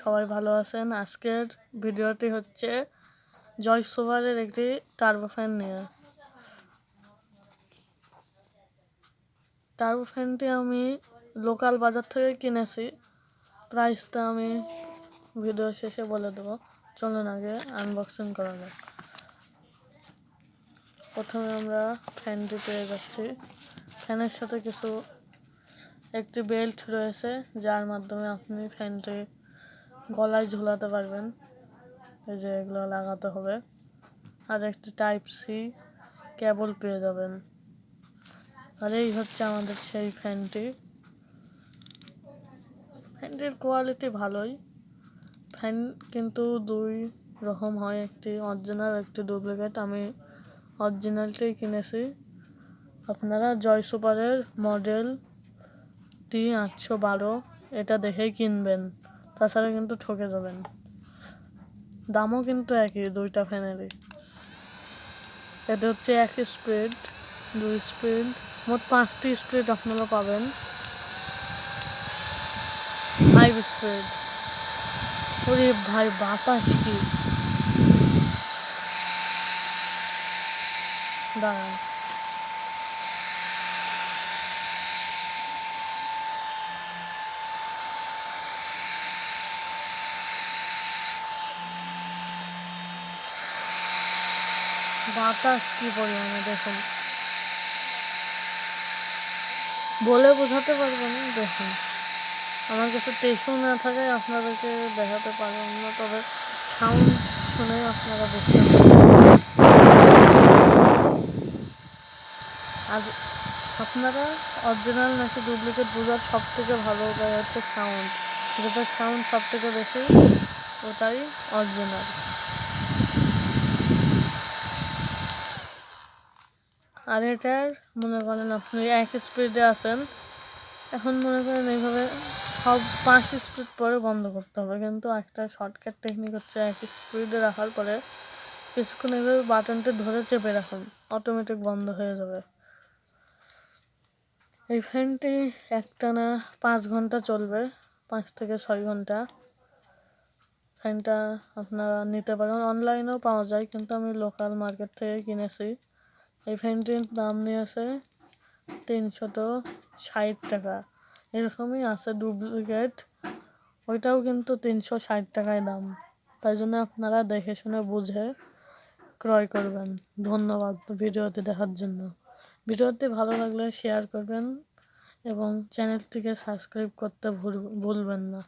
সবাই ভালো আছেন। আজকের ভিডিওটি হচ্ছে জয় সুপারের একটি টার্বো ফ্যান নিয়ে। টার্বো ফ্যানটি আমি লোকাল বাজার থেকে কিনেছি। প্রাইসটা আমি ভিডিও শেষে বলে দেবো। চলুন আগে আনবক্সিং করা যাক। প্রথমে আমরা ফ্যানটি পেয়ে যাচ্ছি। ফ্যানের সাথে একটি বেল্ট রয়েছে, যার মাধ্যমে আপনি ফ্যানটি গলায় ঝুলাতে পারবেন। এই যে এগুলো লাগাতে হবে। আর একটি টাইপ সি কেবল পেয়ে যাবেন। আর এই হচ্ছে আমাদের সেই ফ্যানটির কোয়ালিটি ভালোই। ফ্যান কিন্তু দুই রকম হয়, একটি অরিজিনাল একটি ডুপ্লিকেট। আমি অরিজিনালটাই কিনেছি। আপনারা জয় সুপারের মডেল T812 এটা দেখেই কিনবেন, তাছাড়া কিন্তু ঠকে যাবেন। দামও কিন্তু একই দুইটা ফ্যানেরই। এটা হচ্ছে 1 স্পিড, 2 স্পিড, মোট 5টি স্পিড আপনারা পাবেন। 5 স্পিড। ওরে ভাই, বাতাস কি! দাঁড়ান, বাতাস কি পরিমাণে দেখুন, বলে বোঝাতে পারবো না। দেখুন, আমার কাছে টেস্টও না থাকায় আপনাদেরকে দেখাতে পারবেন না, তবে সাউন্ড শুনে আপনারা বুঝতে পারবেন। আর আপনারা অরিজিনাল নাকি ডুপ্লিকেট বোঝার সব থেকে ভালো উপায় হচ্ছে সাউন্ড। যেটা সাউন্ড সব থেকে বেশি, ওটাই অরিজিনাল। আর এটার মনে করেন আপনি 1 স্পিডে আছেন, এখন মনে করেন এইভাবে সব 5 স্পিড পরে বন্ধ করতে হবে, কিন্তু একটা শর্টকাট টেকনিক হচ্ছে 1 স্পিডে রাখার পরে কিছুক্ষণ এইভাবে বাটনটা ধরে চেপে রাখুন, অটোমেটিক বন্ধ হয়ে যাবে। এই ফ্যানটি একটানা 5 ঘন্টা চলবে, 5 থেকে 6 ঘন্টা। ফ্যানটা আপনারা নিতে পারেন, অনলাইনেও পাওয়া যায়, কিন্তু আমি লোকাল মার্কেট থেকে কিনেছি। এই ফ্যানটির দাম নিয়েছে 360 টাকা। এরকমই আছে ডুপ্লিকেট, ওইটাও কিন্তু 360 টাকায় দাম। তাই জন্য আপনারা দেখে শুনে বুঝে ক্রয় করবেন। ধন্যবাদ ভিডিওটি দেখার জন্য। ভিডিওটি ভালো লাগলে শেয়ার করবেন এবং চ্যানেলটিকে সাবস্ক্রাইব করতে ভুলবেন না।